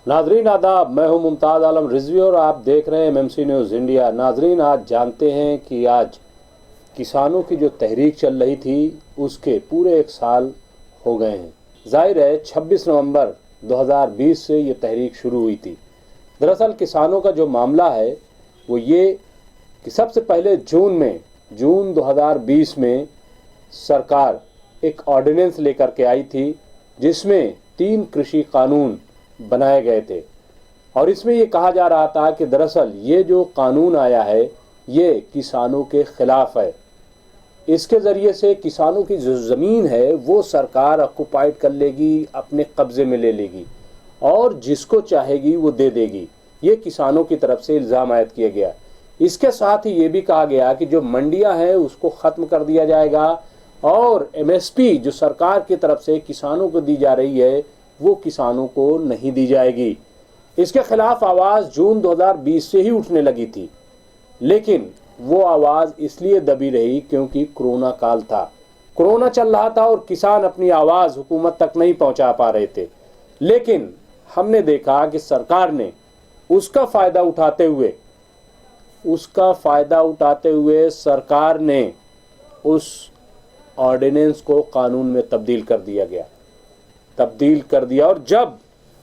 नाजरीन आदाब, मैं हूं मुमताज़ आलम रिजवी और आप देख रहे हैं एमएमसी न्यूज़ इंडिया। नाजरीन, आज जानते हैं कि आज किसानों की जो तहरीक चल रही थी उसके पूरे 1 साल हो गए हैं। जाहिर है 26 नवंबर 2020 से ये तहरीक शुरू हुई थी। दरअसल किसानों का जो मामला है वो ये कि सबसे पहले जून 2020 में सरकार एक ऑर्डिनेंस लेकर के आई थी जिसमें 3 कृषि कानून बनाए गए थे और इसमें ये कहा जा रहा था कि दरअसल ये जो कानून आया है ये किसानों के खिलाफ है। इसके ज़रिए से किसानों की जो ज़मीन है वो सरकार ऑक्युपाइड कर लेगी, अपने कब्ज़े में ले लेगी और जिसको चाहेगी वो दे देगी। ये किसानों की तरफ से इल्ज़ाम आयद किया गया। इसके साथ ही ये भी कहा गया कि जो मंडियां हैं उसको ख़त्म कर दिया जाएगा और एमएसपी जो सरकार की तरफ से किसानों को दी जा रही है वो किसानों को नहीं दी जाएगी। इसके खिलाफ आवाज़ जून 2020 से ही उठने लगी थी, लेकिन वो आवाज़ इसलिए दबी रही क्योंकि कोरोना काल था, कोरोना चल रहा था और किसान अपनी आवाज़ हुकूमत तक नहीं पहुंचा पा रहे थे। लेकिन हमने देखा कि सरकार ने उसका फ़ायदा उठाते हुए सरकार ने उस ऑर्डिनेंस को कानून में तब्दील कर दिया और जब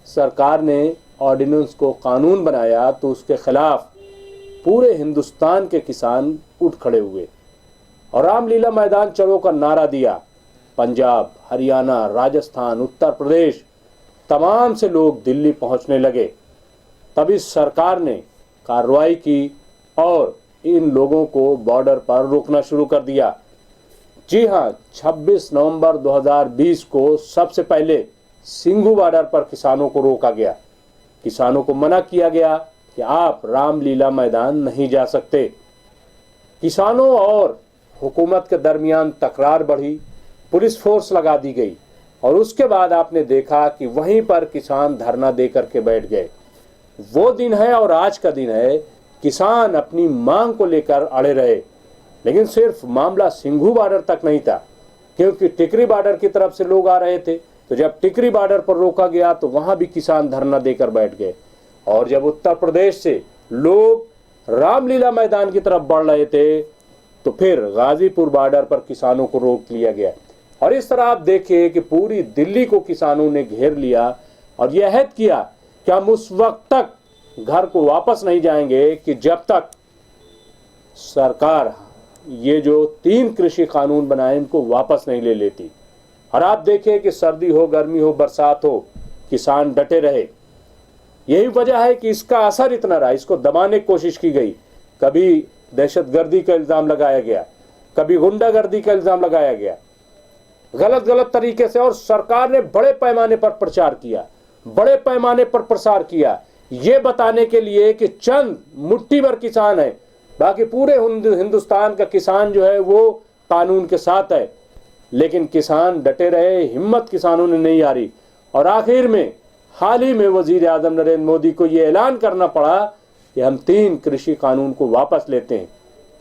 सरकार ने ऑर्डिनेंस को कानून बनाया तो उसके खिलाफ पूरे हिंदुस्तान के किसान उठ खड़े हुए और रामलीला मैदान चलो का नारा दिया। पंजाब, हरियाणा, राजस्थान, उत्तर प्रदेश तमाम से लोग दिल्ली पहुंचने लगे। तभी सरकार ने कार्रवाई की और इन लोगों को बॉर्डर पर रोकना शुरू कर दिया। जी हाँ, 26 नवंबर 2020 को सबसे पहले सिंघू बॉर्डर पर किसानों को रोका गया। किसानों को मना किया गया कि आप रामलीला मैदान नहीं जा सकते। किसानों और हुकूमत के दरमियान तकरार बढ़ी, पुलिस फोर्स लगा दी गई और उसके बाद आपने देखा कि वहीं पर किसान धरना दे करके बैठ गए। वो दिन है और आज का दिन है, किसान अपनी मांग को लेकर अड़े रहे। लेकिन सिर्फ मामला सिंघू बॉर्डर तक नहीं था, क्योंकि टिकरी बॉर्डर की तरफ से लोग आ रहे थे। तो जब टिकरी बॉर्डर पर रोका गया तो वहां भी किसान धरना देकर बैठ गए और जब उत्तर प्रदेश से लोग रामलीला मैदान की तरफ बढ़ रहे थे तो फिर गाजीपुर बॉर्डर पर किसानों को रोक लिया गया। और इस तरह आप देखिए कि पूरी दिल्ली को किसानों ने घेर लिया और यह अहद किया कि हम उस वक्त तक घर को वापस नहीं जाएंगे कि जब तक सरकार ये जो 3 कृषि कानून बनाए इनको वापस नहीं ले लेती। और आप देखिए कि सर्दी हो, गर्मी हो, बरसात हो, किसान डटे रहे। यही वजह है कि इसका असर इतना रहा। इसको दबाने की कोशिश की गई, कभी दहशतगर्दी का इल्ज़ाम लगाया गया, कभी गुंडागर्दी का इल्ज़ाम लगाया गया, गलत तरीके से। और सरकार ने बड़े पैमाने पर प्रसार किया, ये बताने के लिए कि चंद मुट्ठी भर किसान है, बाकी पूरे हिंदुस्तान का किसान जो है वो कानून के साथ है। लेकिन किसान डटे रहे, हिम्मत किसानों ने नहीं हारी और आखिर में हाल ही में वजीर आजम नरेंद्र मोदी को ये ऐलान करना पड़ा कि हम 3 कृषि कानून को वापस लेते हैं।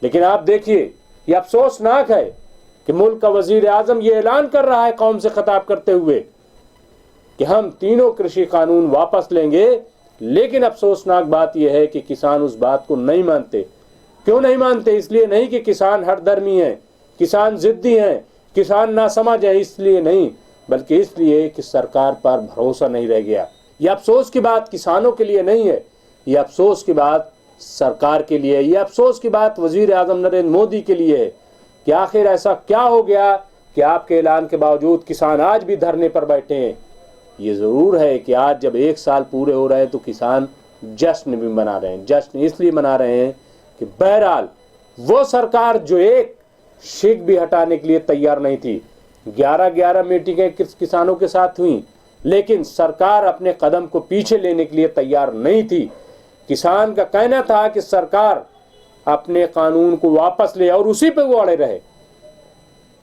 लेकिन आप देखिए, ये अफसोसनाक है कि मुल्क का वजीर आजम ये ऐलान कर रहा है कौम से खिताब करते हुए कि हम तीनों कृषि कानून वापस लेंगे, लेकिन अफसोसनाक बात यह है कि किसान उस बात को नहीं मानते। क्यों नहीं मानते? इसलिए नहीं कि किसान हठधर्मी हैं, किसान जिद्दी हैं, किसान नासमझ है, इसलिए नहीं, बल्कि इसलिए कि सरकार पर भरोसा नहीं रह गया। यह अफसोस की बात किसानों के लिए नहीं है, यह अफसोस की बात सरकार के लिए है, यह अफसोस की बात वजीर आजम नरेंद्र मोदी के लिए है कि आखिर ऐसा क्या हो गया कि आपके ऐलान के बावजूद किसान आज भी धरने पर बैठे हैं। ये ज़रूर है कि आज जब 1 साल पूरे हो रहे हैं तो किसान जश्न भी मना रहे हैं। जश्न इसलिए मना रहे हैं कि बहरहाल वो सरकार जो एक शिक भी हटाने के लिए तैयार नहीं थी, 11 मीटिंगें किसानों के साथ हुई, लेकिन सरकार अपने कदम को पीछे लेने के लिए तैयार नहीं थी। किसान का कहना था कि सरकार अपने कानून को वापस ले और उसी पे वो अड़े रहे।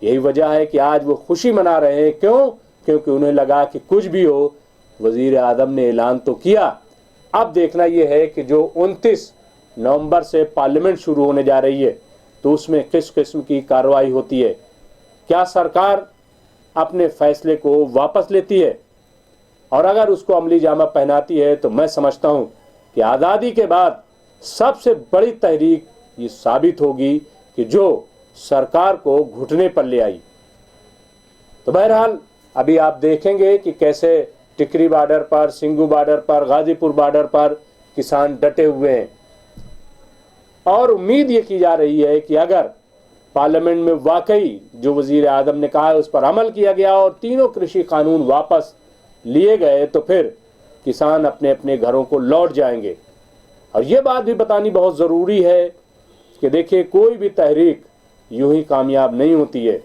यही वजह है कि आज वो खुशी मना रहे हैं। क्यों? क्योंकि उन्हें लगा कि कुछ भी हो, वजीर आजम ने ऐलान तो किया। अब देखना यह है कि जो 29 नवंबर से पार्लियामेंट शुरू होने जा रही है तो उसमें किस किस्म की कार्रवाई होती है। क्या सरकार अपने फैसले को वापस लेती है? और अगर उसको अमली जामा पहनाती है तो मैं समझता हूं कि आज़ादी के बाद सबसे बड़ी तहरीक ये साबित होगी कि जो सरकार को घुटने पर ले आई। तो बहरहाल अभी आप देखेंगे कि कैसे टिकरी बॉर्डर पर, सिंगू बॉर्डर पर, गाजीपुर बॉर्डर पर किसान डटे हुए हैं और उम्मीद ये की जा रही है कि अगर पार्लियामेंट में वाकई जो वजीर आज़म ने कहा है उस पर अमल किया गया और तीनों कृषि कानून वापस लिए गए तो फिर किसान अपने अपने घरों को लौट जाएंगे। और ये बात भी बतानी बहुत ज़रूरी है कि देखिए, कोई भी तहरीक यूं ही कामयाब नहीं होती है।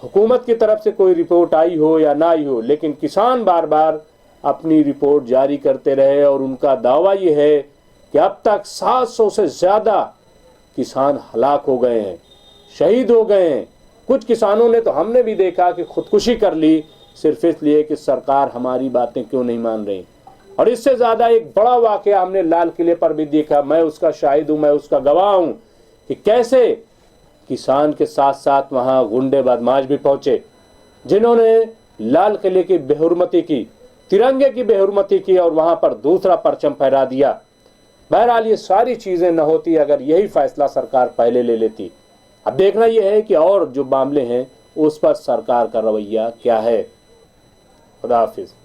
हुकूमत की तरफ से कोई रिपोर्ट आई हो या ना आई हो, लेकिन किसान बार बार अपनी रिपोर्ट जारी करते रहे और उनका दावा ये है कि अब तक 700 से ज़्यादा किसान हलाक हो गए हैं, शहीद हो गए हैं। कुछ किसानों ने तो हमने भी देखा कि खुदकुशी कर ली सिर्फ इसलिए कि सरकार हमारी बातें क्यों नहीं मान रही। और इससे ज़्यादा एक बड़ा वाक़या हमने लाल किले पर भी देखा, मैं उसका शाहिद हूँ, मैं उसका गवाह हूँ कि कैसे किसान के साथ साथ वहाँ गुंडे बदमाश भी पहुँचे जिन्होंने लाल किले की बेहुरमती की, तिरंगे की बेहुरमती की और वहाँ पर दूसरा परचम फहरा दिया। बहरहाल ये सारी चीज़ें न होती अगर यही फैसला सरकार पहले ले लेती। अब देखना यह है कि और जो मामले हैं उस पर सरकार का रवैया क्या है। खुदा हाफिज़।